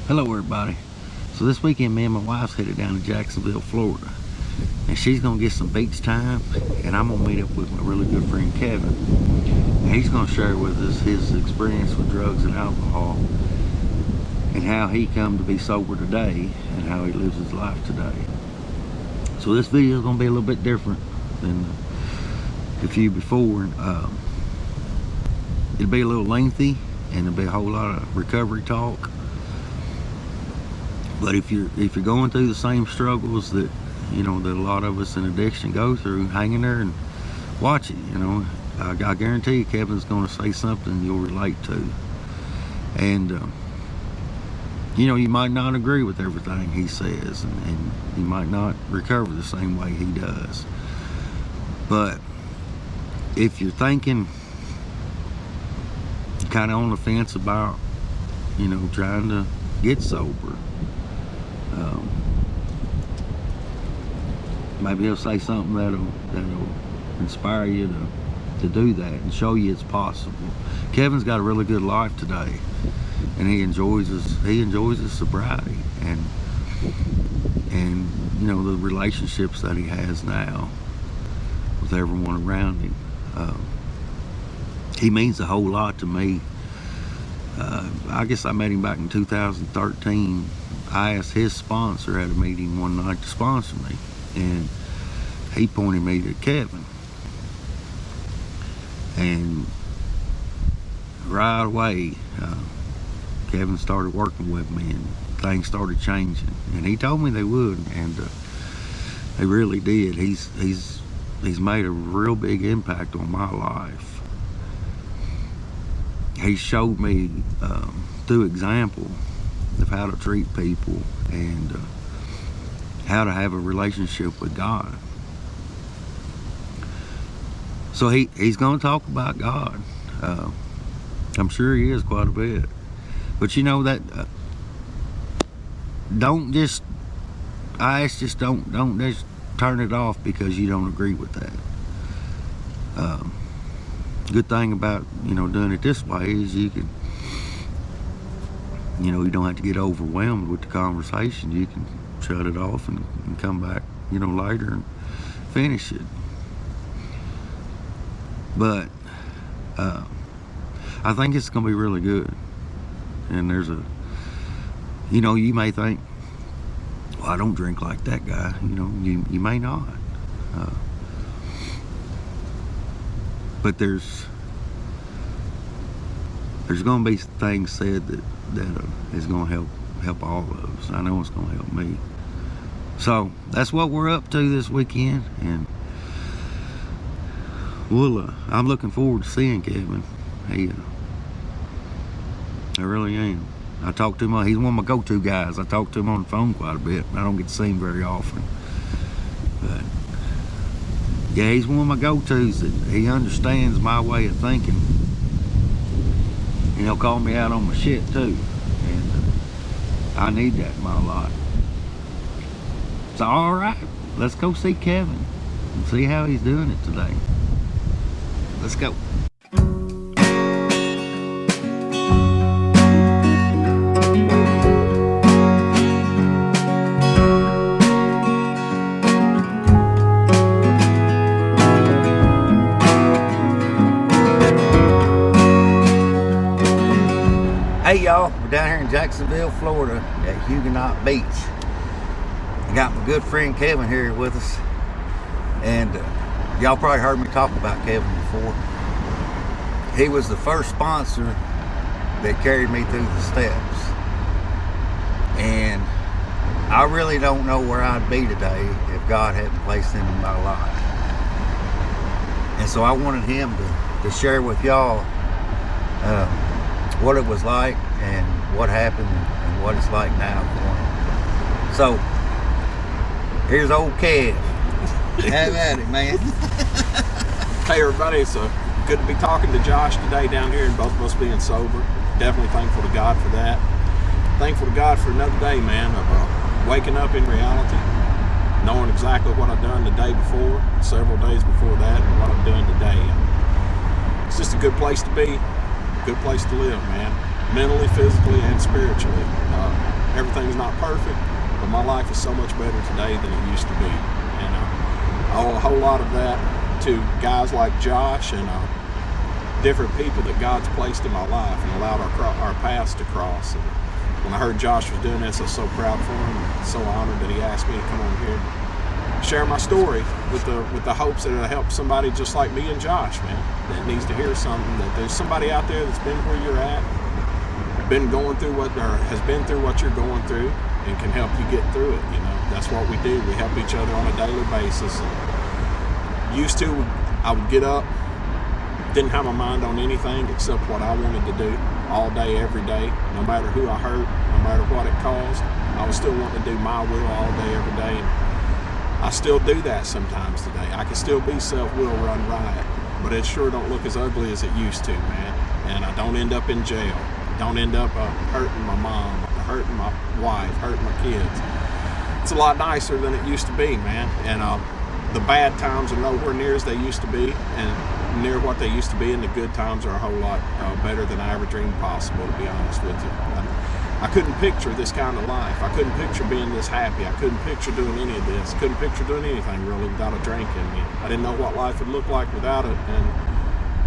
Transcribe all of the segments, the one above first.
Hello everybody. So this weekend me and my wife's headed down to Jacksonville, Florida. And she's gonna get some beach time, and I'm gonna meet up with my really good friend Kevin. And he's gonna share with us his experience with drugs and alcohol and how he come to be sober today and how he lives his life today. So this video is gonna be a little bit different than the few before. It'll be a little lengthy and there'll be a whole lot of recovery talk. But if you're going through the same struggles that that a lot of us in addiction go through, hang in there and watch it. I guarantee you Kevin's going to say something you'll relate to. And you might not agree with everything he says, and you might not recover the same way he does. But if you're thinking kind of on the fence about trying to get sober, maybe he'll say something that'll inspire you to do that and show you it's possible. Kevin's got a really good life today, and he enjoys his sobriety and the relationships that he has now with everyone around him. He means a whole lot to me. I guess I met him back in 2013. I asked his sponsor at a meeting one night to sponsor me, and he pointed me to Kevin. And right away, Kevin started working with me, and things started changing. And he told me they would, and they really did. He's made a real big impact on my life. He showed me through example of how to treat people and how to have a relationship with God. So he's going to talk about God. I'm sure he is quite a bit. But that don't just turn it off because you don't agree with that. Good thing about doing it this way is you can you don't have to get overwhelmed with the conversation. You can shut it off and come back later and finish it. But I think it's gonna be really good. And there's you may think, well, I don't drink like that guy. You may not. But there's going to be things said that is going to help all of us. I know it's going to help me. So that's what we're up to this weekend, and I'm looking forward to seeing Kevin. I really am. I talk to him. He's one of my go-to guys. I talk to him on the phone quite a bit. I don't get to see him very often, but yeah, he's one of my go-tos. That he understands my way of thinking, and he'll call me out on my shit too. And I need that in my life. So all right, let's go see Kevin and see how he's doing it today. Let's go. Hey y'all, we're down here in Jacksonville, Florida at Huguenot Beach. I got my good friend Kevin here with us, and y'all probably heard me talk about Kevin before. He was the first sponsor that carried me through the steps, and I really don't know where I'd be today if God hadn't placed him in my life. And so I wanted him to share with y'all what it was like and what happened and what it's like now for him. So here's old Kev. Have at it, man. Hey everybody, it's good to be talking to Josh today down here, and both of us being sober. Definitely thankful to God for that. Thankful to God for another day, man, of waking up in reality, knowing exactly what I've done the day before, several days before that, and what I'm doing today. It's just a good place to be. Good place to live, man. Mentally, physically, and spiritually. everything's not perfect, but my life is so much better today than it used to be. And I owe a whole lot of that to guys like Josh and different people that God's placed in my life and allowed our paths to cross. And when I heard Josh was doing this, I was so proud for him and so honored that he asked me to come on here and share my story with the hopes that it'll help somebody just like me and Josh, man, that needs to hear something, that there's somebody out there that's been where you're at, been going through or has been through what you're going through, and can help you get through it. You know, that's what we do. We help each other on a daily basis. And used to, I would get up, didn't have my mind on anything except what I wanted to do all day, every day, no matter who I hurt, no matter what it caused. I was still wanting to do my will all day, every day. And I still do that sometimes today. I can still be self-will run riot, but it sure don't look as ugly as it used to, man. And I don't end up in jail. Don't end up hurting my mom, hurting my wife, hurting my kids. It's a lot nicer than it used to be, man. And the bad times are nowhere near as they used to be, and near what they used to be, and the good times are a whole lot better than I ever dreamed possible, to be honest with you. I couldn't picture this kind of life. I couldn't picture being this happy. I couldn't picture doing any of this. Couldn't picture doing anything really without a drink in me. I didn't know what life would look like without it, and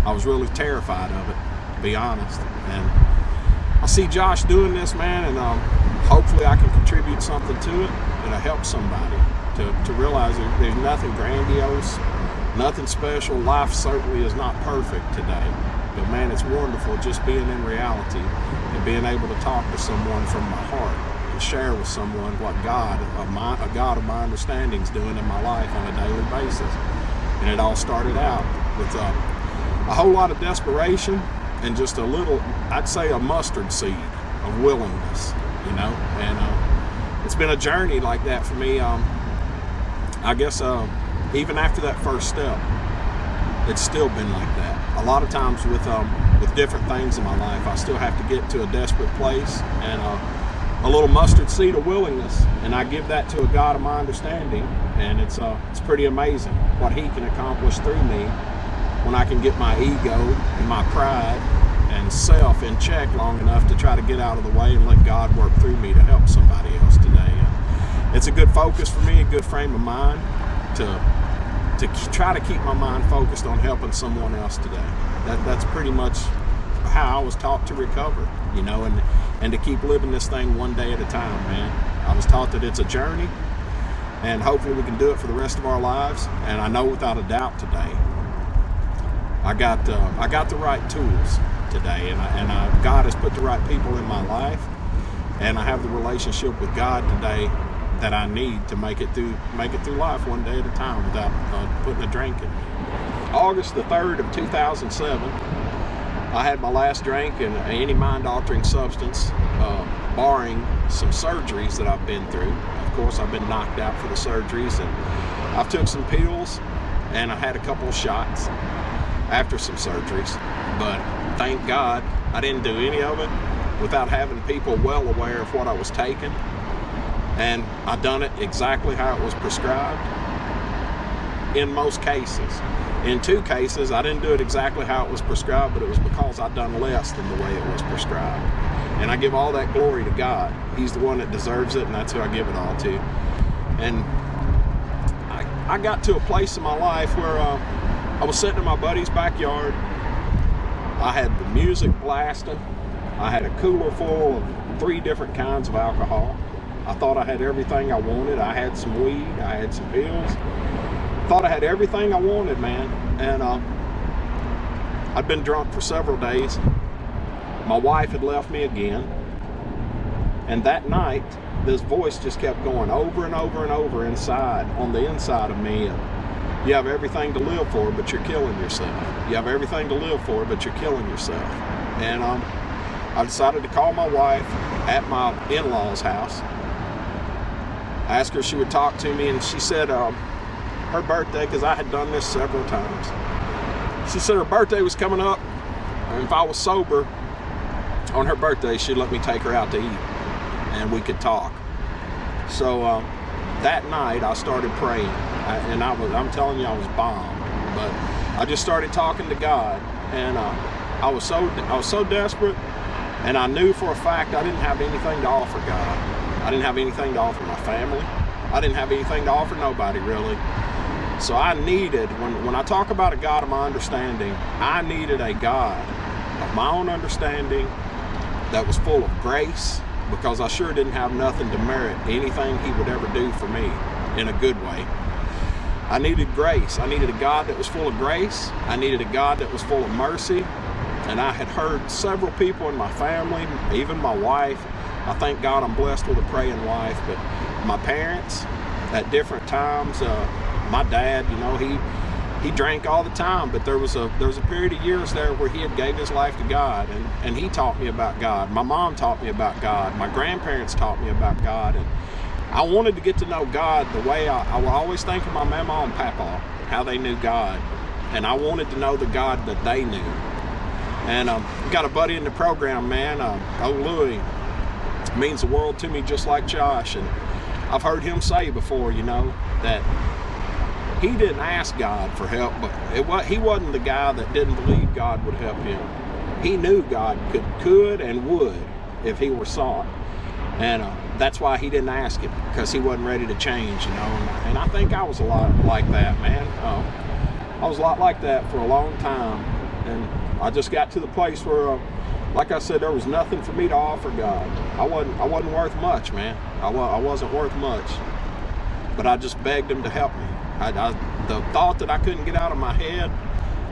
I was really terrified of it, to be honest. And I see Josh doing this, man, and hopefully I can contribute something to it and help somebody to realize that there's nothing grandiose, nothing special. Life certainly is not perfect today, but man, it's wonderful just being in reality and being able to talk to someone from my heart and share with someone what a God of my understanding is doing in my life on a daily basis. And it all started out with a whole lot of desperation and just a little, I'd say, a mustard seed of willingness, you know. And it's been a journey like that for me. I guess even after that first step, it's still been like that. A lot of times with different things in my life, I still have to get to a desperate place and a little mustard seed of willingness, and I give that to a God of my understanding, and it's pretty amazing what He can accomplish through me when I can get my ego and my pride and self in check long enough to try to get out of the way and let God work through me to help somebody else today. And it's a good focus for me, a good frame of mind to try to keep my mind focused on helping someone else today. That's pretty much how I was taught to recover, you know, and to keep living this thing one day at a time, man. I was taught that it's a journey, and hopefully we can do it for the rest of our lives. And I know without a doubt today, I got the right tools today, and God has put the right people in my life, and I have the relationship with God today that I need to make it through life one day at a time without putting a drink in me. August the 3rd of 2007, I had my last drink and any mind-altering substance, barring some surgeries that I've been through. Of course, I've been knocked out for the surgeries, and I've took some pills, and I had a couple of shots after some surgeries, but thank God I didn't do any of it without having people well aware of what I was taking, and I done it exactly how it was prescribed in most cases. In 2 cases, I didn't do it exactly how it was prescribed, but it was because I done less than the way it was prescribed. And I give all that glory to God. He's the one that deserves it, and that's who I give it all to. And I got to a place in my life where I was sitting in my buddy's backyard. I had the music blasting. I had a cooler full of 3 different kinds of alcohol. I thought I had everything I wanted. I had some weed. I had some pills. Thought I had everything I wanted, man. And I'd been drunk for several days. My wife had left me again. And that night, this voice just kept going over and over and over on the inside of me. You have everything to live for, but you're killing yourself. You have everything to live for, but you're killing yourself. And I decided to call my wife at my in-laws' house. I asked her if she would talk to me, and she said her birthday, because I had done this several times. She said her birthday was coming up, and if I was sober on her birthday, she'd let me take her out to eat, and we could talk. So that night, I started praying, and I'm telling you, I was bombed. But I just started talking to God, and I was so desperate, and I knew for a fact I didn't have anything to offer God. I didn't have anything to offer my family. I didn't have anything to offer nobody, really. So I needed, when I talk about a God of my understanding, I needed a God of my own understanding that was full of grace, because I sure didn't have nothing to merit anything he would ever do for me in a good way. I needed grace. I needed a God that was full of grace. I needed a God that was full of mercy. And I had heard several people in my family, even my wife. I thank God I'm blessed with a praying wife, but my parents at different times, my dad, you know, he drank all the time, but there was a period of years there where he had gave his life to God, and he taught me about God. My mom taught me about God. My grandparents taught me about God, and I wanted to get to know God the way I will always think of my mama and papa, how they knew God, and I wanted to know the God that they knew. And got a buddy in the program, man, old Louie, means the world to me just like Josh, and I've heard him say before, you know, that he didn't ask God for help, but he wasn't the guy that didn't believe God would help him. He knew God could and would if he were sought. And that's why he didn't ask him, because he wasn't ready to change, you know. And I think I was a lot like that, man. I was a lot like that for a long time. And I just got to the place where, like I said, there was nothing for me to offer God. I wasn't worth much, man. I wasn't worth much. But I just begged him to help me. The thought that I couldn't get out of my head,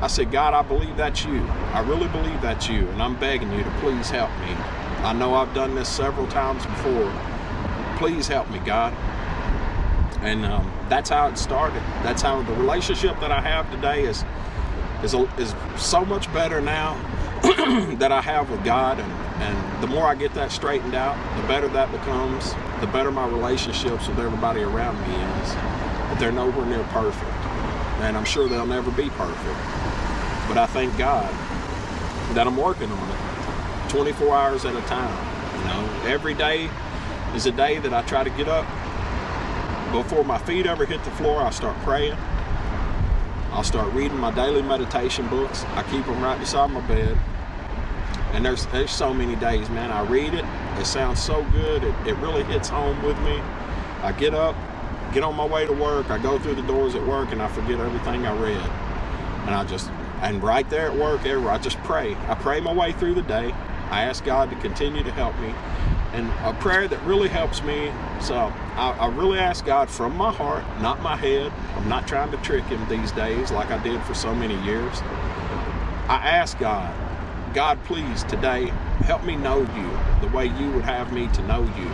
I said, God, I believe that's you. I really believe that's you, and I'm begging you to please help me. I know I've done this several times before. Please help me, God. And that's how it started. That's how the relationship that I have today is so much better now that I have with God. And the more I get that straightened out, the better that becomes, the better my relationships with everybody around me is. But they're nowhere near perfect. And I'm sure they'll never be perfect. But I thank God that I'm working on it 24 hours at a time. You know, every day is a day that I try to get up. Before my feet ever hit the floor, I start praying. I'll start reading my daily meditation books. I keep them right beside my bed. And there's so many days, man, I read it. It sounds so good. It really hits home with me. I get up, get on my way to work. I go through the doors at work and I forget everything I read. And right there at work, I just pray. I pray my way through the day. I ask God to continue to help me. And a prayer that really helps me, so I really ask God from my heart, not my head. I'm not trying to trick him these days like I did for so many years. I ask God, please today help me know you the way you would have me to know you.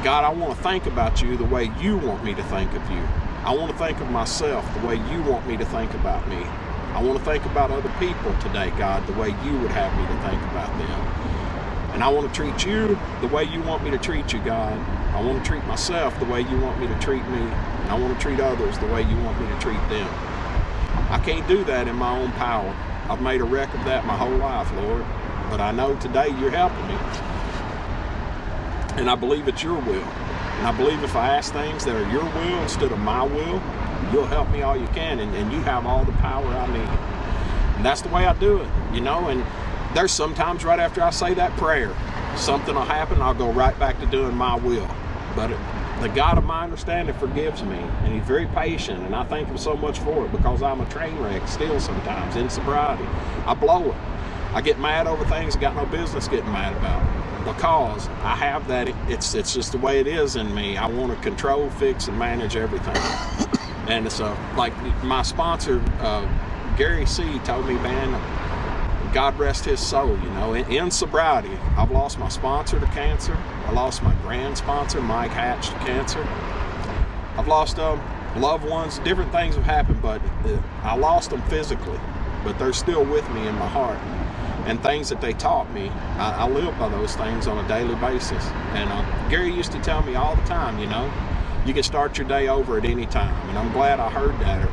God, I want to think about you the way you want me to think of you. I want to think of myself the way you want me to think about me. I want to think about other people today, God, the way you would have me to think about them. And I want to treat you the way you want me to treat you, God. I want to treat myself the way you want me to treat me. And I want to treat others the way you want me to treat them. I can't do that in my own power. I've made a wreck of that my whole life, Lord. But I know today you're helping me. And I believe it's your will. And I believe if I ask things that are your will instead of my will, you'll help me all you can. And you have all the power I need. And that's the way I do it, you know. And there's sometimes right after I say that prayer, something will happen, I'll go right back to doing my will. But the God of my understanding forgives me, and he's very patient, and I thank him so much for it, because I'm a train wreck still sometimes in sobriety. I blow it. I get mad over things I got no business getting mad about, because I have that. It's just the way it is in me. I want to control, fix, and manage everything. And it's like my sponsor, Gary C. told me, man, God rest his soul, you know, in sobriety, I've lost my sponsor to cancer. I lost my grand sponsor, Mike Hatch, to cancer. I've lost loved ones. Different things have happened, but I lost them physically, but they're still with me in my heart. And things that they taught me, I live by those things on a daily basis. And Gary used to tell me all the time, you know, you can start your day over at any time. And I'm glad I heard that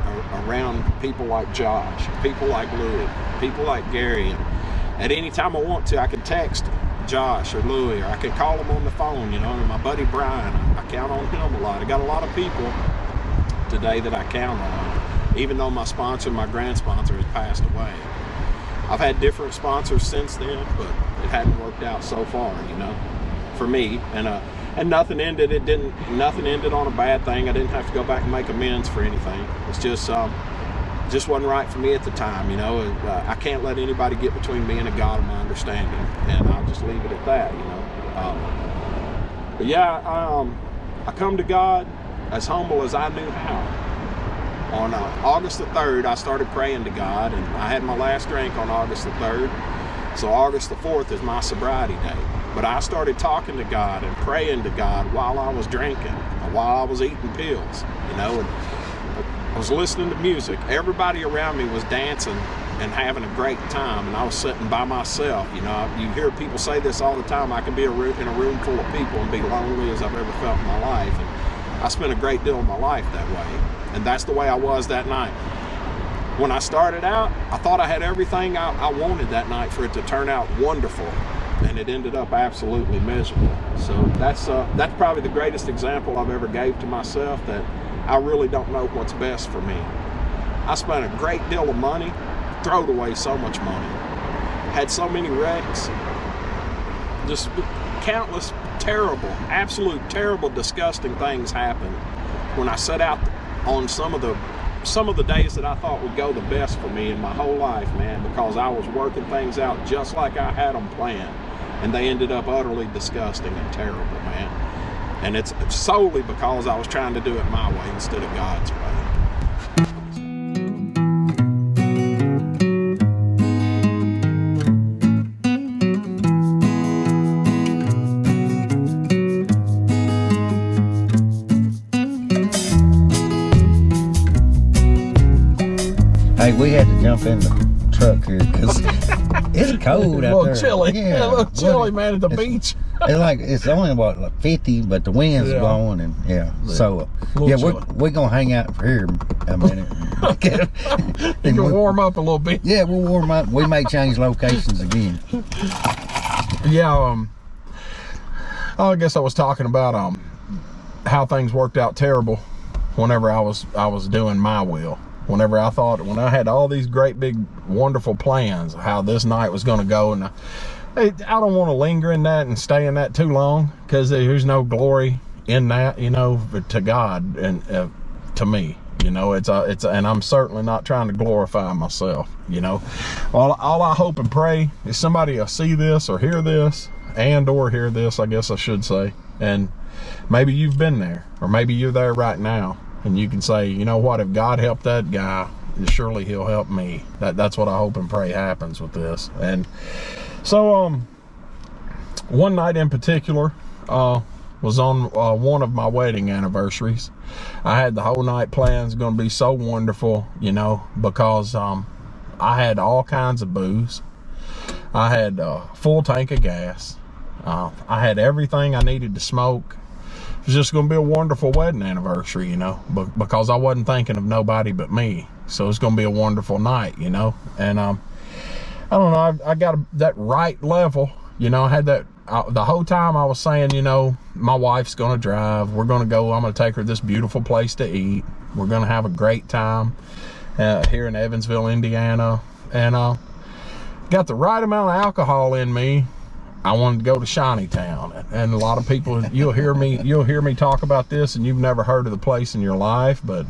around people like Josh, people like Louie, people like Gary. And at any time I want to, I can text Josh or Louie, or I can call them on the phone, you know. And my buddy Brian, I count on him a lot. I got a lot of people today that I count on, even though my sponsor, my grand sponsor, has passed away. I've had different sponsors since then, but it hadn't worked out so far, you know, for me. And and nothing ended. Nothing ended on a bad thing. I didn't have to go back and make amends for anything. It's just wasn't right for me at the time. You know, I can't let anybody get between me and a God of my understanding, and I'll just leave it at that. You know, but yeah, I come to God as humble as I knew how. On August the 3rd, I started praying to God, and I had my last drink on August the 3rd. So August the 4th is my sobriety day. But I started talking to God and praying to God while I was drinking, or while I was eating pills, you know, and I was listening to music. Everybody around me was dancing and having a great time, and I was sitting by myself. You know, you hear people say this all the time, I can be in a room full of people and be lonely as I've ever felt in my life. And I spent a great deal of my life that way. And that's the way I was that night. When I started out, I thought I had everything I wanted that night for it to turn out wonderful, and it ended up absolutely miserable. So that's probably the greatest example I've ever gave to myself, that I really don't know what's best for me. I spent a great deal of money, throwed away so much money, had so many wrecks, just countless terrible, absolute terrible, disgusting things happened when I set out on some of the days that I thought would go the best for me in my whole life, man, because I was working things out just like I had them planned, and they ended up utterly disgusting and terrible, man. And it's solely because I was trying to do it my way instead of God's way. Hey, we had to jump in the truck here because it's cold out there. Chilly. Yeah, a little chilly, man, at the beach. It's only about like 50, but the wind's blowing, and so we're gonna hang out for here a minute. You can warm up a little bit. Yeah, we'll warm up. We may change locations again. Yeah, I guess I was talking about how things worked out terrible whenever I was doing my will. When I had all these great big wonderful plans how this night was going to go, and I don't want to linger in that and stay in that too long, because there's no glory in that, you know, to God and to me, you know. It's and I'm certainly not trying to glorify myself, you know. All I hope and pray is somebody will see this or hear this, or hear this, I guess I should say, and maybe you've been there, or maybe you're there right now, and you can say, you know what, if God helped that guy, surely he'll help me. That's what I hope and pray happens with this. And so one night in particular was on one of my wedding anniversaries. I had the whole night planned. It's going to be so wonderful, you know, because I had all kinds of booze. I had a full tank of gas. I had everything I needed to smoke. It was just going to be a wonderful wedding anniversary, you know, because I wasn't thinking of nobody but me. So it's going to be a wonderful night, you know. And I don't know, I got that right level, you know. I had that the whole time I was saying, you know, my wife's going to drive. We're going to go. I'm going to take her to this beautiful place to eat. We're going to have a great time here in Evansville, Indiana. And got the right amount of alcohol in me. I wanted to go to Shawneetown, and a lot of people, you'll hear me talk about this, and you've never heard of the place in your life, but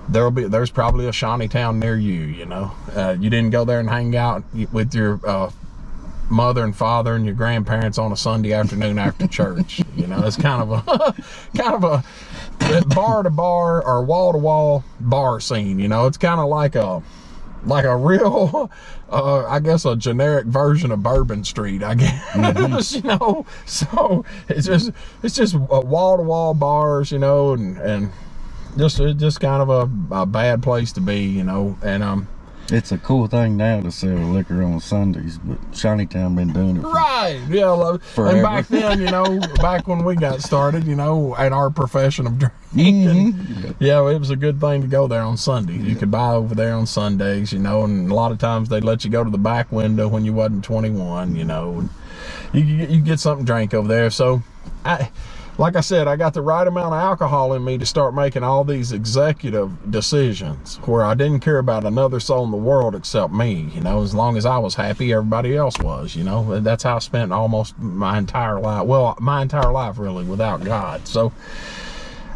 there's probably a Shawneetown near you, you know. You didn't go there and hang out with your mother and father and your grandparents on a Sunday afternoon after church. You know, it's kind of a bar to bar or wall to wall bar scene. You know, it's kind of like a real, I guess, a generic version of Bourbon Street, I guess. Mm-hmm. You know, so it's just wall to wall bars, you know, and just kind of a bad place to be, you know. And it's a cool thing now to sell liquor on Sundays, but Shawneetown been doing it forever. And back then, you know, back when we got started, you know, at our profession of drinking, yeah, it was a good thing to go there on Sunday. You could buy over there on Sundays, you know, and a lot of times they'd let you go to the back window when you wasn't 21, you know, and you get something to drink over there. So like I said, I got the right amount of alcohol in me to start making all these executive decisions where I didn't care about another soul in the world except me. You know, as long as I was happy, everybody else was. You know, that's how I spent almost my entire life. Well, my entire life really without God. So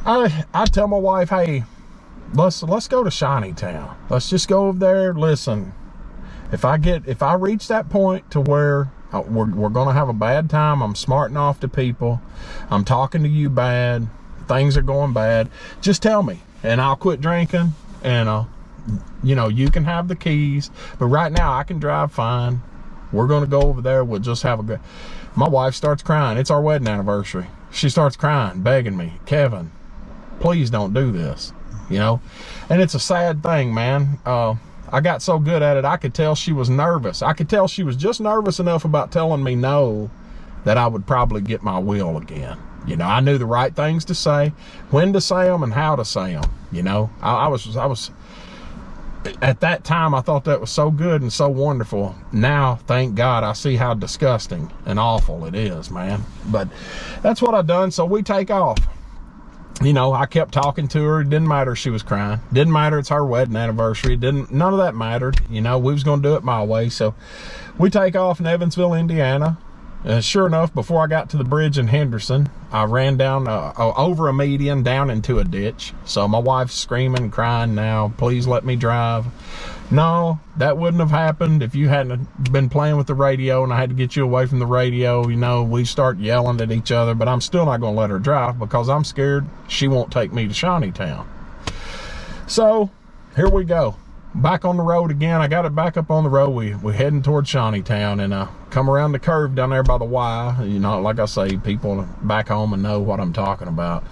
I tell my wife, hey, let's go to Shawneetown. Let's just go over there. Listen, if I reach that point to where we're gonna have a bad time, I'm smarting off to people, I'm talking to you bad, things are going bad, just tell me and I'll quit drinking, and you know, you can have the keys, but right now I can drive fine. We're gonna go over there, we'll just have a good. My wife starts crying. It's our wedding anniversary. She starts crying, begging me, Kevin, please don't do this, you know. And it's a sad thing, man. I got so good at it, I could tell she was nervous. I could tell she was just nervous enough about telling me no that I would probably get my will again. You know, I knew the right things to say, when to say them and how to say them. You know, I was at that time, I thought that was so good and so wonderful. Now, thank God, I see how disgusting and awful it is, man. But that's what I done. So we take off. You know, I kept talking to her. It didn't matter if she was crying. Didn't matter. It's her wedding anniversary. None of that mattered. You know, we was going to do it my way. So we take off in Evansville, Indiana. Sure enough, before I got to the bridge in Henderson, I ran down over a median down into a ditch. So my wife's screaming and crying now, please let me drive. No, that wouldn't have happened if you hadn't been playing with the radio and I had to get you away from the radio. You know, we start yelling at each other, but I'm still not going to let her drive because I'm scared she won't take me to Shawneetown. So here we go. Back on the road again. I got it back up on the road. We're heading towards Shawneetown, and come around the curve down there by the Y. You know, like I say, people back home and know what I'm talking about.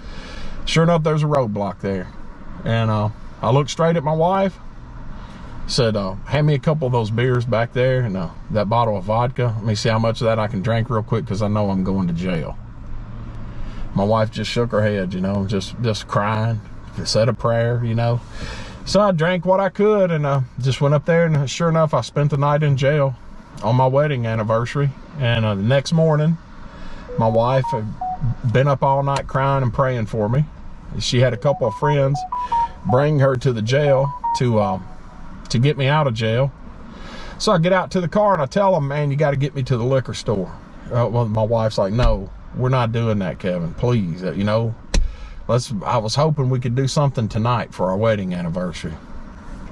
Sure enough, there's a roadblock there. And I looked straight at my wife, said, hand me a couple of those beers back there and that bottle of vodka. Let me see how much of that I can drink real quick because I know I'm going to jail. My wife just shook her head, you know, just crying, said a prayer, you know. So I drank what I could and just went up there, and sure enough, I spent the night in jail on my wedding anniversary. And the next morning, my wife had been up all night crying and praying for me. She had a couple of friends bring her to the jail to get me out of jail. So I get out to the car and I tell them, man, you got to get me to the liquor store. Well, my wife's like, no, we're not doing that, Kevin, please. You know, I was hoping we could do something tonight for our wedding anniversary.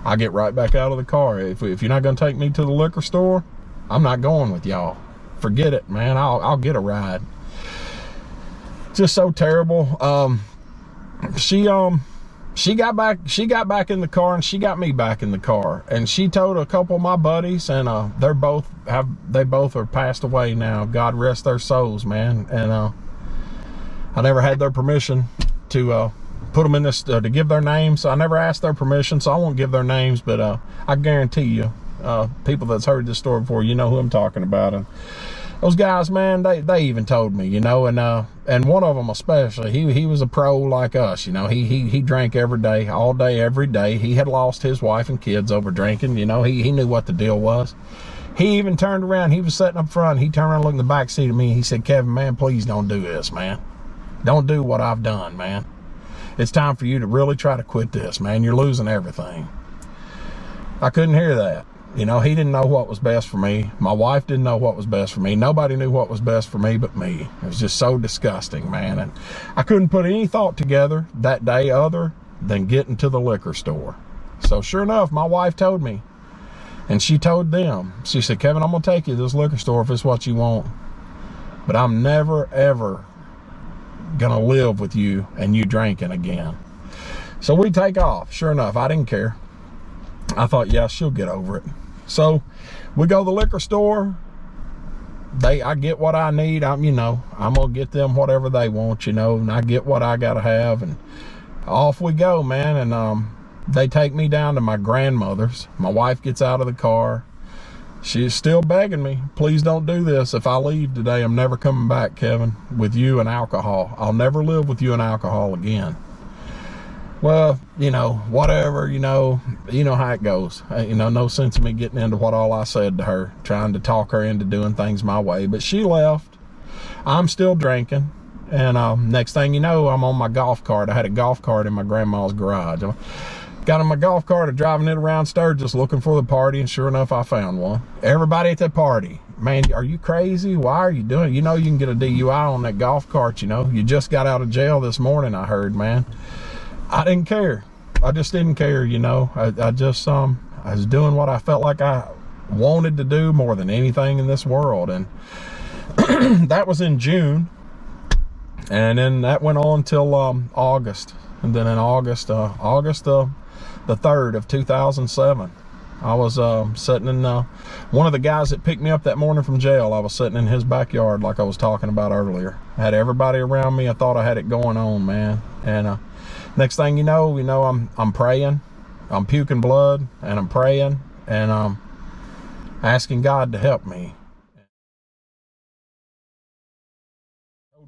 I get right back out of the car. If you're not going to take me to the liquor store, I'm not going with y'all. Forget it, man. I'll get a ride. Just so terrible. She got back in the car, and she got me back in the car, and she told a couple of my buddies, and they both are passed away now. God rest their souls, man. And I never had their permission to put them in this to give their names. I never asked their permission, so I won't give their names. But I guarantee you, people that's heard this story before, you know who I'm talking about. And those guys, man, they even told me, you know, and one of them especially, he was a pro like us, you know. He drank every day, all day, every day. He had lost his wife and kids over drinking, you know. He knew what the deal was. He even turned around. He was sitting up front. He turned around and looked in the back seat of me. He said, Kevin, man, please don't do this, man. Don't do what I've done, man. It's time for you to really try to quit this, man. You're losing everything. I couldn't hear that. You know, he didn't know what was best for me. My wife didn't know what was best for me. Nobody knew what was best for me but me. It was just so disgusting, man. And I couldn't put any thought together that day other than getting to the liquor store. So sure enough, my wife told me. And she told them. She said, Kevin, I'm going to take you to this liquor store if it's what you want. But I'm never, ever going to live with you and you drinking again. So we take off. Sure enough, I didn't care. I thought, yeah, she'll get over it. So we go to the liquor store. I get what I need. I'm gonna get them whatever they want, you know, and I get what I gotta have, and off we go, man. And they take me down to my grandmother's. My wife gets out of the car. She's still begging me, please don't do this. If I leave today, I'm never coming back, Kevin, with you and alcohol. I'll never live with you and alcohol again. Well, you know, whatever, you know how it goes. You know, no sense in me getting into what all I said to her, trying to talk her into doing things my way. But she left. I'm still drinking. And next thing you know, I'm on my golf cart. I had a golf cart in my grandma's garage. I got in my golf cart and driving it around Sturgis looking for the party, and sure enough, I found one. Everybody at that party, man, are you crazy? Why are you doing it? You know you can get a DUI on that golf cart, you know. You just got out of jail this morning, I heard, man. I didn't care. I just didn't care, you know. I was doing what I felt like I wanted to do more than anything in this world. And that was in June. And then that went on till August. And then in August the 3rd of 2007, I was sitting in one of the guys that picked me up that morning from jail. I was sitting in his backyard like I was talking about earlier. I had everybody around me. I thought I had it going on, man. And next thing you know, I'm praying. I'm puking blood, and I'm praying, and I'm asking God to help me.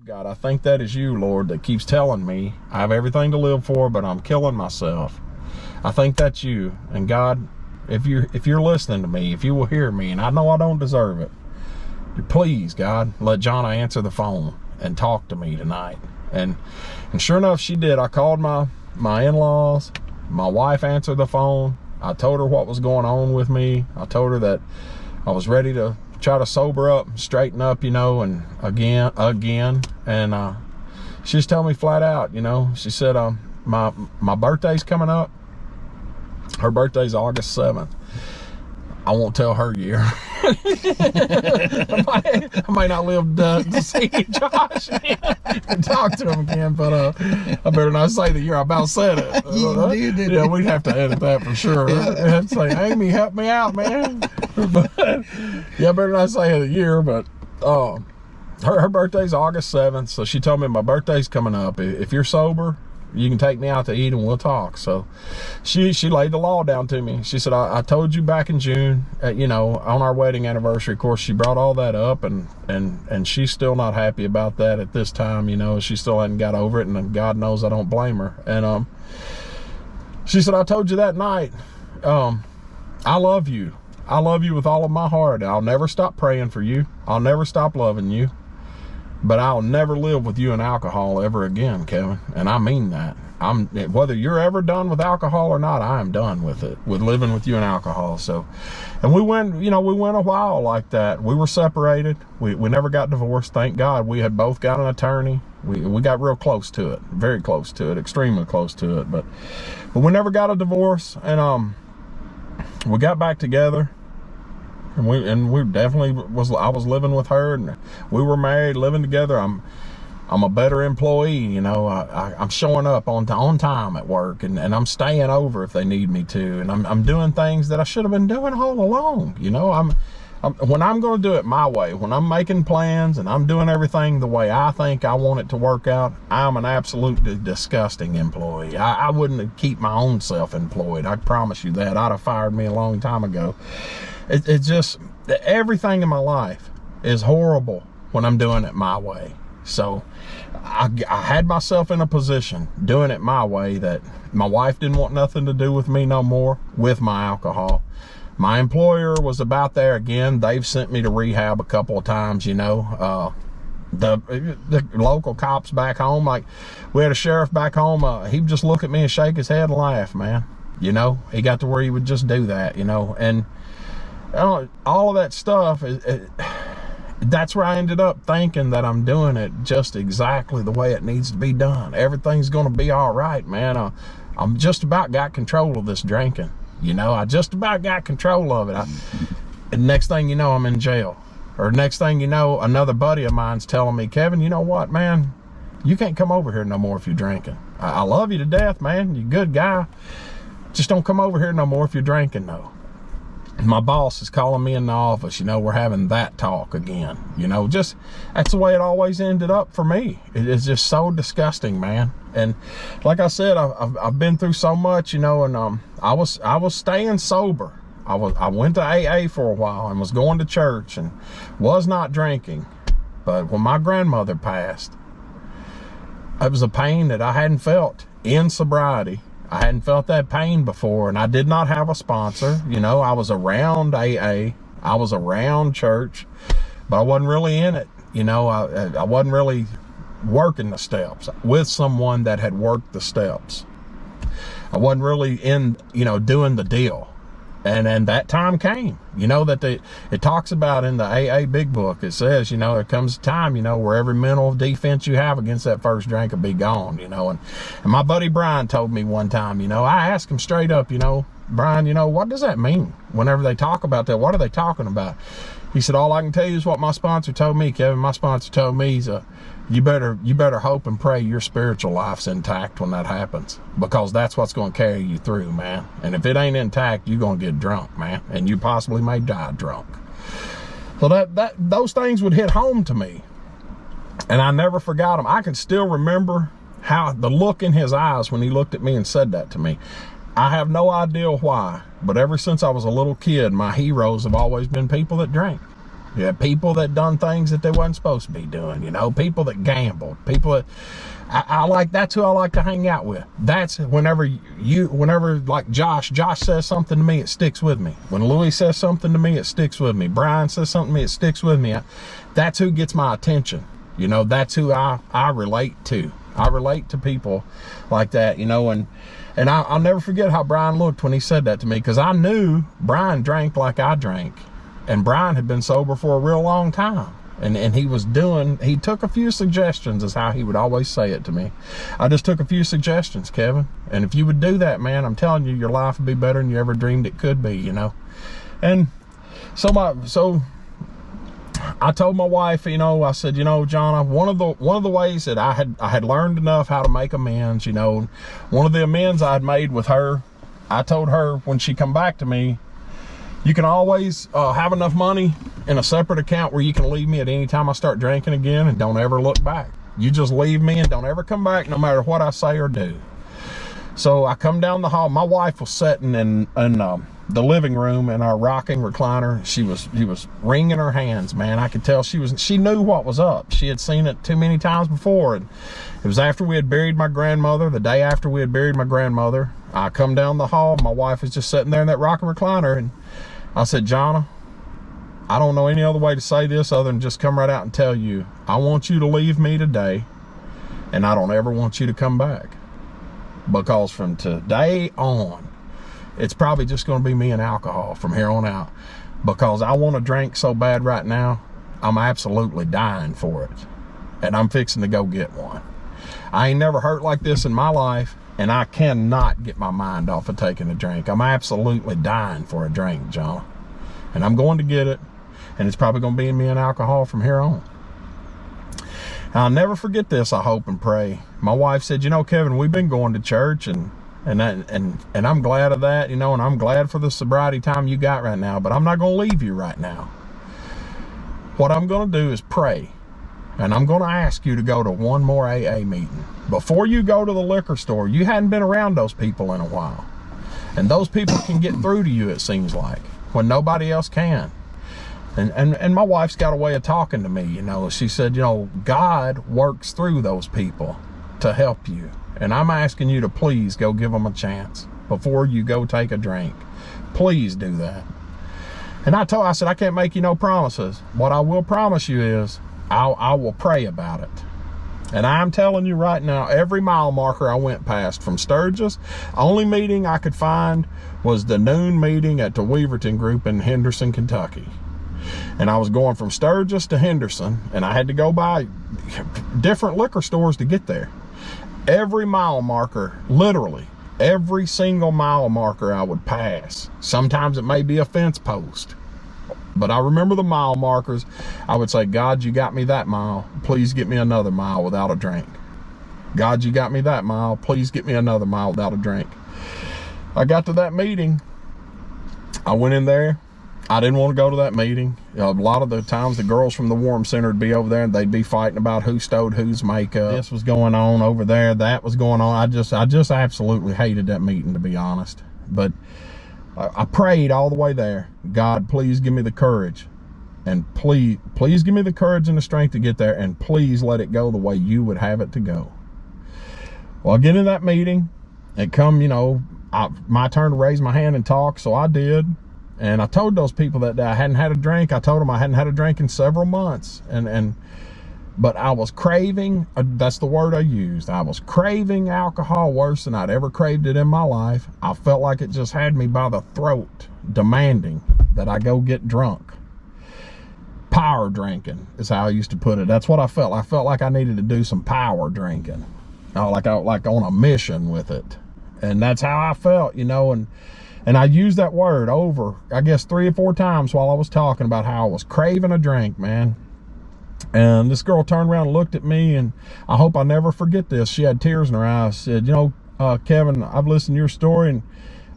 God, I think that is you, Lord, that keeps telling me I have everything to live for, but I'm killing myself. I think that's you. And God, if you're listening to me, if you will hear me, and I know I don't deserve it, please, God, let Jonna answer the phone and talk to me tonight. And sure enough, she did. I called my in-laws. My wife answered the phone. I told her what was going on with me. I told her that I was ready to try to sober up, straighten up, you know, and again. And she just told me flat out, you know, she said, my birthday's coming up. Her birthday's August 7th. I won't tell her year. I might not live to see Josh and talk to him again, but I better not say the year I about said it. Yeah, we'd have to edit that for sure. I'd say, Amy, help me out, man. But, yeah, I better not say the year, but her birthday's August 7th, so she told me my birthday's coming up. If you're sober, you can take me out to eat and we'll talk. So she laid the law down to me. She said, I told you back in June, you know, on our wedding anniversary. Of course, she brought all that up, and she's still not happy about that at this time. You know, she still hadn't got over it, and God knows I don't blame her. And she said, I told you that night, I love you. I love you with all of my heart. I'll never stop praying for you. I'll never stop loving you. But I'll never live with you and alcohol ever again, Kevin. And I mean that. Whether you're ever done with alcohol or not, I am done with it, with living with you and alcohol. So, and we went a while like that. We were separated. We never got divorced. Thank God. We had both got an attorney. We got real close to it, very close to it, extremely close to it. But we never got a divorce. And we got back together. And we definitely I was living with her, and we were married, living together. I'm a better employee, you know. I'm showing up on time at work, and I'm staying over if they need me to, and I'm doing things that I should have been doing all along, you know. When I'm going to do it my way, when I'm making plans and I'm doing everything the way I think I want it to work out, I'm an absolutely disgusting employee. I wouldn't keep my own self employed. I promise you that. I'd have fired me a long time ago. It's just, everything in my life is horrible when I'm doing it my way. So I had myself in a position doing it my way that my wife didn't want nothing to do with me no more with my alcohol. My employer was about there again. They've sent me to rehab a couple of times, you know. The local cops back home, like we had a sheriff back home, he would just look at me and shake his head and laugh, man. You know, he got to where he would just do that, you know. And all of that stuff, that's where I ended up thinking that I'm doing it just exactly the way it needs to be done. Everything's going to be all right, man. I'm just about got control of this drinking. You know, I just about got control of it. And next thing you know, I'm in jail. Or next thing you know, another buddy of mine's telling me, Kevin, you know what, man? You can't come over here no more if you're drinking. I love you to death, man. You're a good guy. Just don't come over here no more if you're drinking, no. My boss is calling me in the office, you know, we're having that talk again. You know, just, that's the way it always ended up for me. It is just so disgusting, man. And like I said, I've been through so much, you know, and I was staying sober. I went to AA for a while and was going to church and was not drinking. But when my grandmother passed, it was a pain that I hadn't felt in sobriety. I hadn't felt that pain before, and I did not have a sponsor. You know, I was around AA, I was around church, but I wasn't really in it. You know, I wasn't really working the steps with someone that had worked the steps. I wasn't really in, doing the deal. And that time came, that it talks about in the AA Big Book. It says, there comes a time, where every mental defense you have against that first drink will be gone, and my buddy Brian told me one time, I asked him straight up, Brian, what does that mean? Whenever they talk about that, what are they talking about? He said, all I can tell you is what my sponsor told me, Kevin. My sponsor told me, you better hope and pray your spiritual life's intact when that happens, because that's what's going to carry you through, man. And if it ain't intact, you're going to get drunk, man, and you possibly may die drunk. So those things would hit home to me, and I never forgot them. I can still remember how the look in his eyes when he looked at me and said that to me. I have no idea why, but ever since I was a little kid, my heroes have always been people that drank. Yeah, people that done things that they wasn't supposed to be doing, people that gambled, people that that's who I like to hang out with. That's whenever like Josh says something to me, it sticks with me. When Louis says something to me, it sticks with me. Brian says something to me, it sticks with me. That's who gets my attention. That's who I relate to. I relate to people like that, and I'll never forget how Brian looked when he said that to me, because I knew Brian drank like I drank. And Brian had been sober for a real long time. And he took a few suggestions, is how he would always say it to me. I just took a few suggestions, Kevin. And if you would do that, man, I'm telling you, your life would be better than you ever dreamed it could be, And so I told my wife, I said, John, one of the ways that I had learned enough how to make amends, one of the amends I had made with her, I told her when she come back to me, you can always have enough money in a separate account where you can leave me at any time I start drinking again, and don't ever look back. You just leave me and don't ever come back, no matter what I say or do. So I come down the hall. My wife was sitting in the living room in our rocking recliner. She was wringing her hands, man. I could tell she knew what was up. She had seen it too many times before. And it was after we had buried my grandmother, the day after we had buried my grandmother. I come down the hall. My wife was just sitting there in that rocking recliner, and I said, Jonna, I don't know any other way to say this other than just come right out and tell you, I want you to leave me today, and I don't ever want you to come back. Because from today on, it's probably just going to be me and alcohol from here on out. Because I want to drink so bad right now, I'm absolutely dying for it. And I'm fixing to go get one. I ain't never hurt like this in my life, and I cannot get my mind off of taking a drink. I'm absolutely dying for a drink, John. And I'm going to get it, and it's probably going to be me and alcohol from here on. I'll never forget this, I hope and pray. My wife said, Kevin, we've been going to church, and I'm glad of that, and I'm glad for the sobriety time you got right now, but I'm not going to leave you right now. What I'm going to do is pray. And I'm going to ask you to go to one more AA meeting. Before you go to the liquor store, you hadn't been around those people in a while. And those people can get through to you, it seems like, when nobody else can. And my wife's got a way of talking to me, She said, God works through those people to help you. And I'm asking you to please go give them a chance before you go take a drink. Please do that. And I said, I can't make you no promises. What I will promise you is, I will pray about it. And I'm telling you right now, every mile marker I went past from Sturgis, only meeting I could find was the noon meeting at the Weaverton Group in Henderson, Kentucky. And I was going from Sturgis to Henderson, and I had to go by different liquor stores to get there. Every mile marker, literally, every single mile marker I would pass. Sometimes it may be a fence post. But I remember the mile markers. I would say, God, you got me that mile. Please get me another mile without a drink. God, you got me that mile. Please get me another mile without a drink. I got to that meeting. I went in there. I didn't want to go to that meeting. A lot of the times the girls from the Warm Center would be over there, and they'd be fighting about who stole whose makeup. This was going on over there. That was going on. I just absolutely hated that meeting, to be honest. But I prayed all the way there. God, please give me the courage. And please give me the courage and the strength to get there. And please let it go the way you would have it to go. Well, I get in that meeting. It come, my turn to raise my hand and talk. So I did. And I told those people that I hadn't had a drink. I told them I hadn't had a drink in several months. And but I was craving, that's the word I used, I was craving alcohol worse than I'd ever craved it in my life. I felt like it just had me by the throat, demanding that I go get drunk. Power drinking is how I used to put it. That's what I felt. I felt like I needed to do some power drinking, like on a mission with it. And that's how I felt, you know, and I used that word over, I guess 3 or 4 times while I was talking about how I was craving a drink, man. And this girl turned around and looked at me, and I hope I never forget this. She had tears in her eyes. Said, you know, Kevin, I've listened to your story, and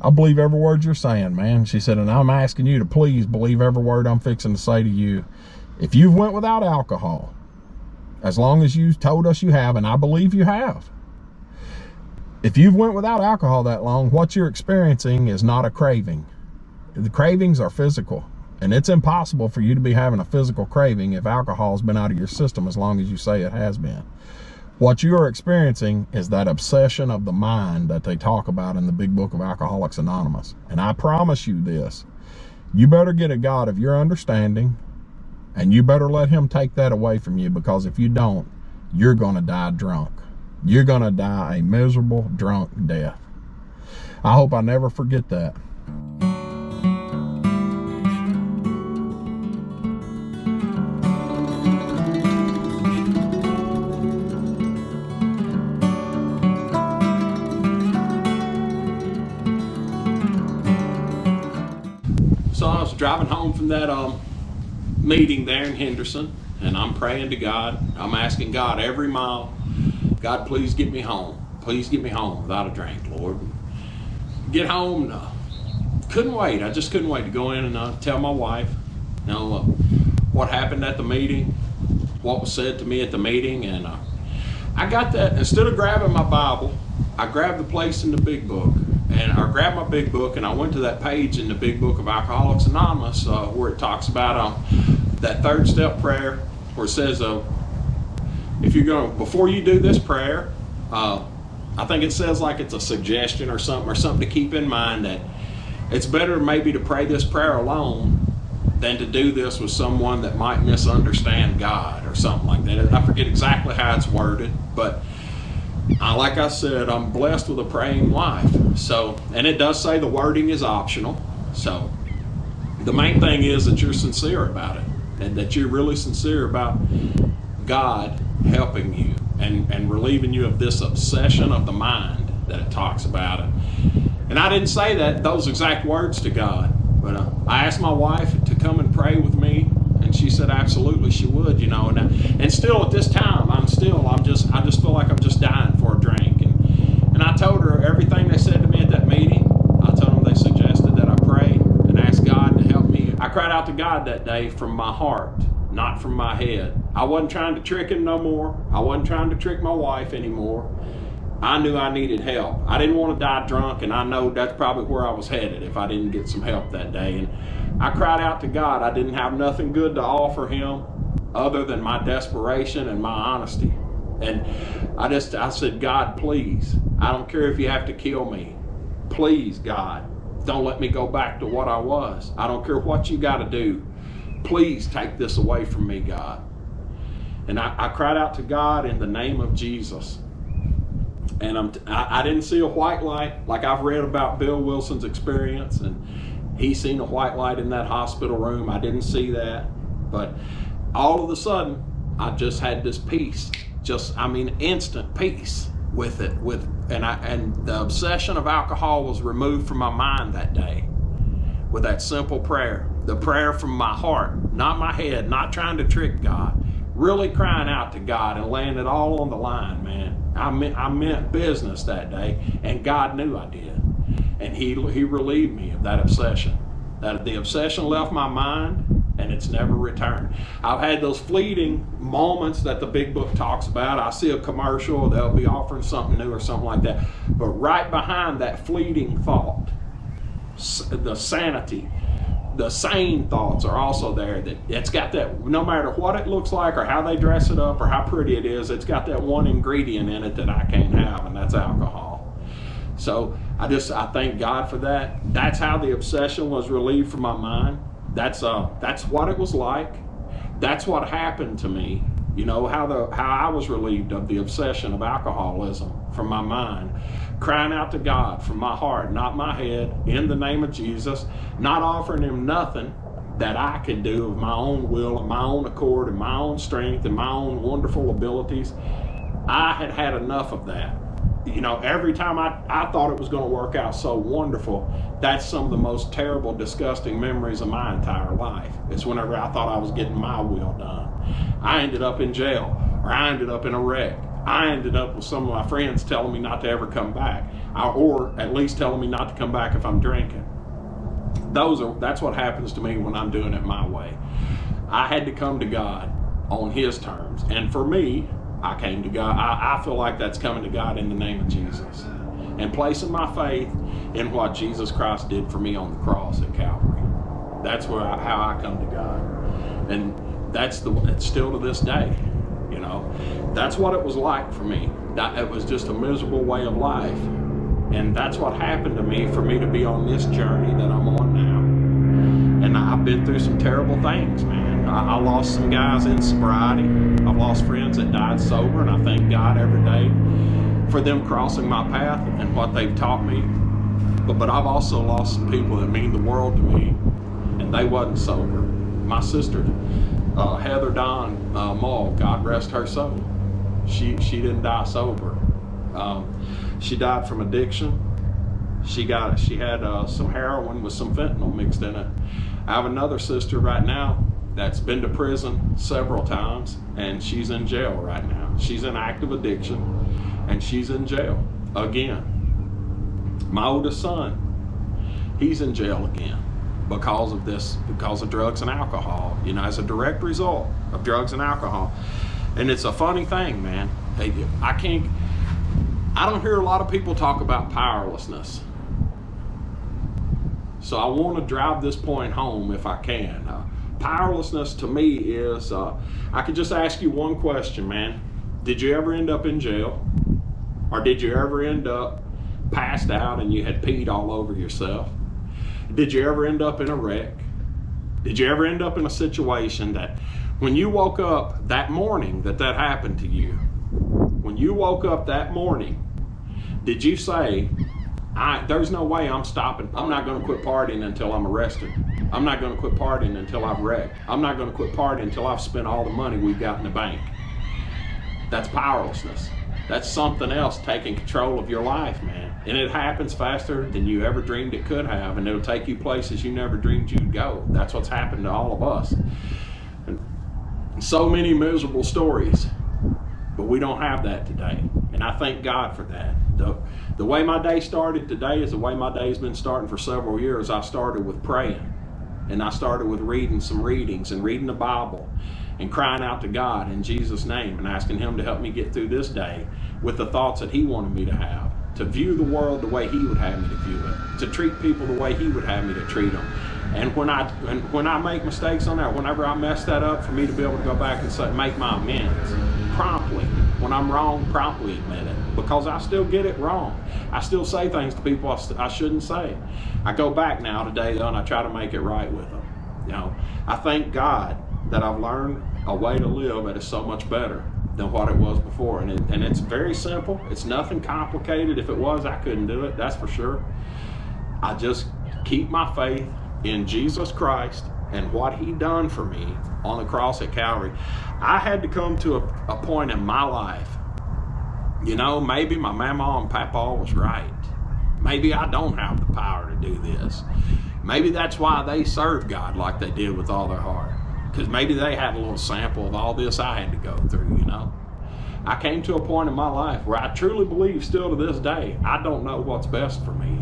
I believe every word you're saying, man. She said, and I'm asking you to please believe every word I'm fixing to say to you. If you've went without alcohol, as long as you told us you have, and I believe you have, if you've went without alcohol that long, what you're experiencing is not a craving. The cravings are physical, and it's impossible for you to be having a physical craving if alcohol's been out of your system as long as you say it has been. What you are experiencing is that obsession of the mind that they talk about in the big book of Alcoholics Anonymous. And I promise you this, you better get a God of your understanding, and you better let him take that away from you, because if you don't, you're going to die drunk. You're going to die a miserable, drunk death. I hope I never forget that. So I was driving home from that meeting there in Henderson, and I'm praying to God. I'm asking God every mile, God, please get me home. Please get me home without a drink, Lord. Get home. Couldn't wait. I just couldn't wait to go in and tell my wife, you know, what happened at the meeting, what was said to me at the meeting. And I got that. Instead of grabbing my Bible, I grabbed the place in the big book. And I grabbed my big book, and I went to that page in the big book of Alcoholics Anonymous where it talks about that 3rd step prayer, where it says, if you're going to, before you do this prayer, I think it says like it's a suggestion or something to keep in mind, that it's better maybe to pray this prayer alone than to do this with someone that might misunderstand God or something like that. I forget exactly how it's worded, but like I said, I'm blessed with a praying wife. So, and it does say the wording is optional. So the main thing is that you're sincere about it, and that you're really sincere about God helping you and relieving you of this obsession of the mind that it talks about it. And I didn't say those exact words to God, but I asked my wife to come and pray with me, and she said absolutely she would, you know. And still at this time, I just feel like I'm just dying for a drink. And I told her everything they said to me at that meeting. I told them they suggested that I pray and ask God to help me. I cried out to God that day from my heart, not from my head. I wasn't trying to trick him no more. I wasn't trying to trick my wife anymore. I knew I needed help. I didn't want to die drunk, and I know that's probably where I was headed if I didn't get some help that day. And I cried out to God. I didn't have nothing good to offer him other than my desperation and my honesty. And I said, God, please, I don't care if you have to kill me. Please, God, don't let me go back to what I was. I don't care what you got to do. Please take this away from me, God. And I cried out to God in the name of Jesus. And I didn't see a white light like I've read about Bill Wilson's experience, and he's seen a white light in that hospital room. I didn't see that, but all of a sudden I just had this peace, instant peace with it. And the obsession of alcohol was removed from my mind that day with that simple prayer, the prayer from my heart, not my head, not trying to trick God, really crying out to God and laying it all on the line, man. I meant business that day, and God knew I did. And he relieved me of that obsession. That the obsession left my mind, and it's never returned. I've had those fleeting moments that the big book talks about. I see a commercial, they'll be offering something new or something like that. But right behind that fleeting thought, the sanity, the sane thoughts are also there. That it's got that, no matter what it looks like or how they dress it up or how pretty it is, it's got that one ingredient in it that I can't have, and that's alcohol. So I thank God for that. That's how the obsession was relieved from my mind. That's what it was like. That's what happened to me. You know, how I was relieved of the obsession of alcoholism from my mind, crying out to God from my heart, not my head, in the name of Jesus, not offering him nothing that I could do of my own will and my own accord and my own strength and my own wonderful abilities. I had had enough of that. You know, every time I thought it was going to work out so wonderful, that's some of the most terrible, disgusting memories of my entire life. It's whenever I thought I was getting my will done. I ended up in jail, or I ended up in a wreck. I ended up with some of my friends telling me not to ever come back, or at least telling me not to come back if I'm drinking. That's what happens to me when I'm doing it my way. I had to come to God on his terms. And for me, I came to God. I feel like that's coming to God in the name of Jesus and placing my faith in what Jesus Christ did for me on the cross at Calvary. That's how I come to God. And it's still to this day, you know. That's what it was like for me. It was just a miserable way of life. And that's what happened to me for me to be on this journey that I'm on now. And I've been through some terrible things, man. I lost some guys in sobriety. I've lost friends that died sober, and I thank God every day for them crossing my path and what they've taught me. But I've also lost some people that mean the world to me, and they wasn't sober. My sister, Heather Dawn Mull, God rest her soul. She didn't die sober. She died from addiction. She had some heroin with some fentanyl mixed in it. I have another sister right now that's been to prison several times, and she's in jail right now. She's in active addiction, and she's in jail again. My oldest son, he's in jail again because of drugs and alcohol, you know, as a direct result of drugs and alcohol. And it's a funny thing, man. I don't hear a lot of people talk about powerlessness. So I want to drive this point home if I can. Powerlessness to me is, I could just ask you one question, man. Did you ever end up in jail? Or did you ever end up passed out and you had peed all over yourself? Did you ever end up in a wreck? Did you ever end up in a situation that when you woke up that morning that happened to you, when you woke up that morning, did you say, there's no way I'm stopping. I'm not going to quit partying until I'm arrested. I'm not going to quit partying until I've wrecked. I'm not going to quit partying until I've spent all the money we've got in the bank. That's powerlessness. That's something else taking control of your life, man. And it happens faster than you ever dreamed it could have, and it'll take you places you never dreamed you'd go. That's what's happened to all of us. And so many miserable stories, but we don't have that today. And I thank God for that. The way my day started today is the way my day's been starting for several years. I started with praying, and I started with reading some readings and reading the Bible and crying out to God in Jesus' name and asking him to help me get through this day with the thoughts that he wanted me to have, to view the world the way he would have me to view it, to treat people the way he would have me to treat them. And when I make mistakes on that, whenever I mess that up, for me to be able to go back and say, make my amends promptly. When I'm wrong, promptly admit it, because I still get it wrong. I still say things to people I shouldn't say. I go back now today though, and I try to make it right with them. You know, I thank God that I've learned a way to live that is so much better than what it was before. And it's very simple. It's nothing complicated. If it was, I couldn't do it, that's for sure. I just keep my faith in Jesus Christ and what he done for me on the cross at Calvary. I had to come to a point in my life, you know, maybe my mama and papa was right. Maybe I don't have the power to do this. Maybe that's why they served God like they did with all their heart. Because maybe they had a little sample of all this I had to go through, you know. I came to a point in my life where I truly believe still to this day, I don't know what's best for me.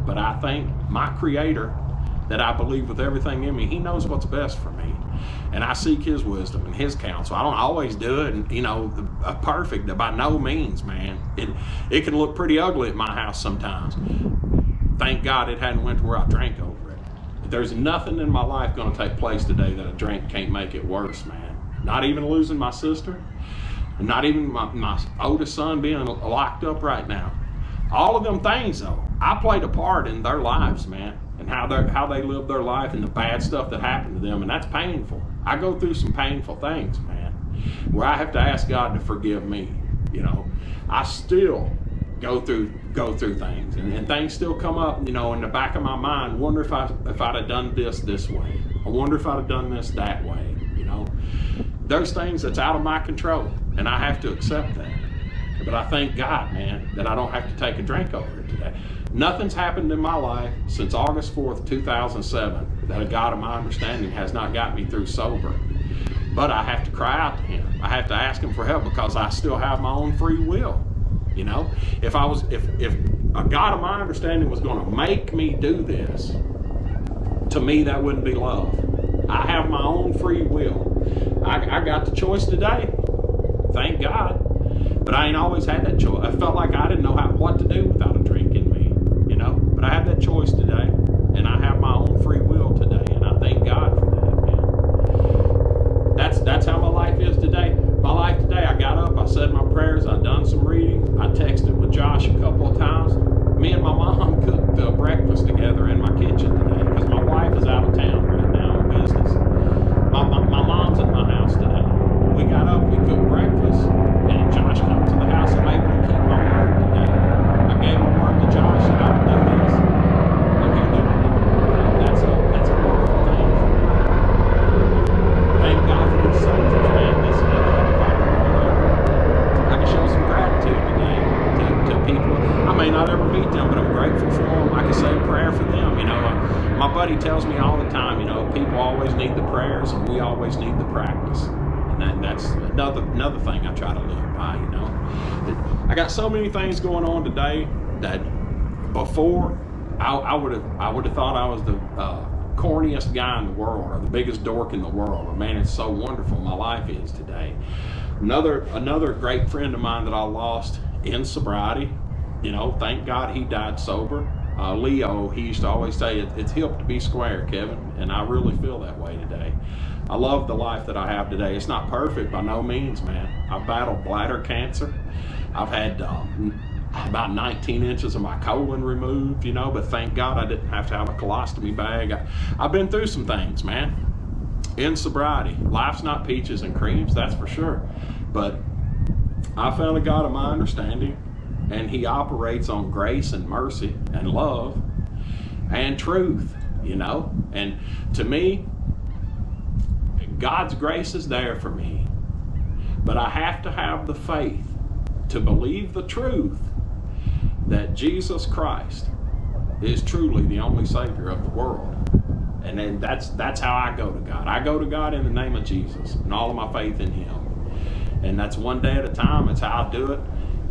But I thank my Creator that I believe with everything in me, he knows what's best for me. And I seek his wisdom and his counsel. I don't always do it, and you know, perfect by no means, man. It can look pretty ugly at my house sometimes. Thank God it hadn't went to where I drank over it. There's nothing in my life going to take place today that a drink can't make it worse, man. Not even losing my sister, not even my oldest son being locked up right now. All of them things, though, I played a part in their lives, man, and how they live their life and the bad stuff that happened to them, and that's painful. I go through some painful things, man. where I have to ask God to forgive me. You know, I still go through things, and things still come up, you know, in the back of my mind. Wonder if I'd have done this way. I wonder if I'd have done this that way. You know, there's things that's out of my control, and I have to accept that. But I thank God, man, that I don't have to take a drink over it today. Nothing's happened in my life since August 4th, 2007 that a God of my understanding has not got me through sober. But I have to cry out to him. I have to ask him for help because I still have my own free will. You know, if a God of my understanding was going to make me do this, to me that wouldn't be love. I have my own free will. I got the choice today. Thank God. But I ain't always had that choice. I felt like I didn't know what to do without a drink in me, you know. But I had that choice today, and I have my own free will today, and I thank God for that, man. That's how my life is today. My life today, I got up, I said my prayers, I done some reading, I texted with Josh a couple of times. Me and my mom cooked breakfast together in my kitchen today because my wife is out of town right now on business. My mom's in my house today. We got up, we cooked breakfast, and Josh came to the house. I'm able to keep my word today. I gave my word to Josh that I would do this. I'm here doing it. That's a wonderful thing for me. Thank God for these soldiers, man. This is I can show some gratitude today to people. I may not ever meet them, but I'm grateful for them. I can say a prayer for them. You know, my buddy tells me all the time, you know, people always need the prayers and we always need the practice. And that's another thing I try to live by, you know. I got so many things going on today that before I would have thought I was the corniest guy in the world or the biggest dork in the world. But man, it's so wonderful my life is today. Another great friend of mine that I lost in sobriety, you know, thank God he died sober. Leo, he used to always say, it's hip to be square, Kevin, and I really feel that way today. I love the life that I have today. It's not perfect by no means, man. I've battled bladder cancer. I've had about 19 inches of my colon removed, you know, but thank God I didn't have to have a colostomy bag. I've been through some things, man. In sobriety, life's not peaches and creams, that's for sure. But I found a God of my understanding, and he operates on grace and mercy and love and truth, you know. And to me, God's grace is there for me. But I have to have the faith to believe the truth that Jesus Christ is truly the only Savior of the world. And then that's how I go to God. I go to God in the name of Jesus and all of my faith in him. And that's one day at a time. It's how I do it.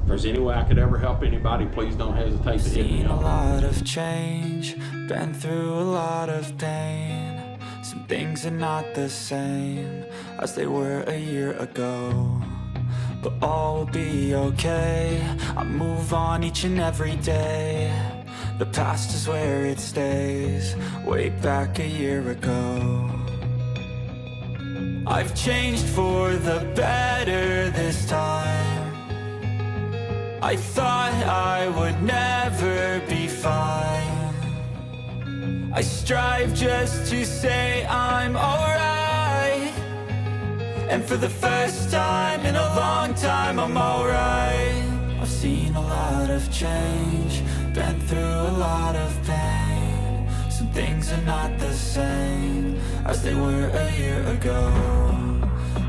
If there's any way I could ever help anybody, please don't hesitate to hit me up. Seen a lot of change, been through a lot of pain. Some things are not the same as they were a year ago, but all will be okay. I move on each and every day. The past is where it stays, way back a year ago. I've changed for the better this time. I thought I would never be fine. I strive just to say I'm alright, and for the first time in a long time I'm alright. I've seen a lot of change, been through a lot of pain. Some things are not the same as they were a year ago,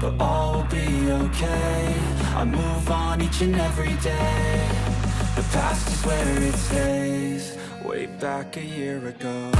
but all will be okay. I move on each and every day. The past is where it stays, way back a year ago.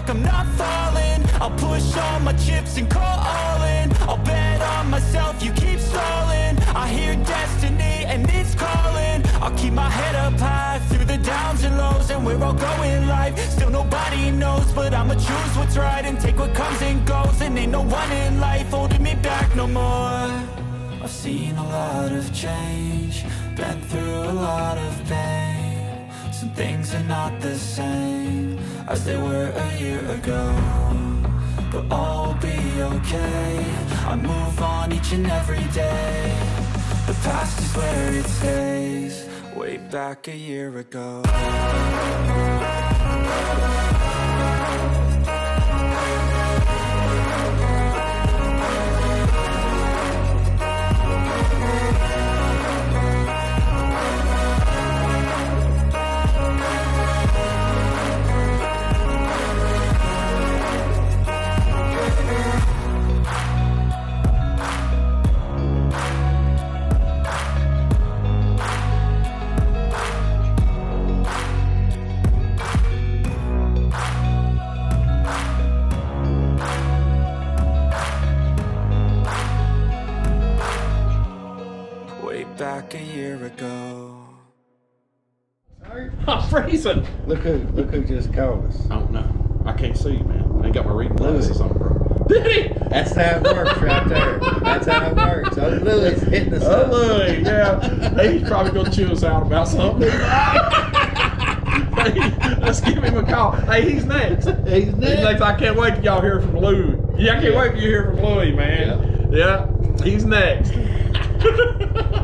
I'm not falling. I'll push all my chips and call all in. I'll bet on myself, you keep stalling. I hear destiny and it's calling. I'll keep my head up high through the downs and lows, and we're all going life. Still nobody knows, but I'ma choose what's right and take what comes and goes. And ain't no one in life holding me back no more. I've seen a lot of change, been through a lot of pain. Some things are not the same as they were a year ago. But all will be okay, I move on each and every day. The past is where it stays, way back a year ago. Way back a year ago. I'm freezing. Look who just called us. I don't know. I can't see, man. I ain't got my reading glasses on, bro. Did he? That's how it works right there. That's how it works. Oh, Louis hitting us Oh, up. Louis, yeah. He's probably going to chew us out about something. Hey, let's give him a call. Hey, he's next. He's next. I can't wait till y'all hear from Louis. Yeah, I can't wait till you hear from Louis, man. Yeah, he's next.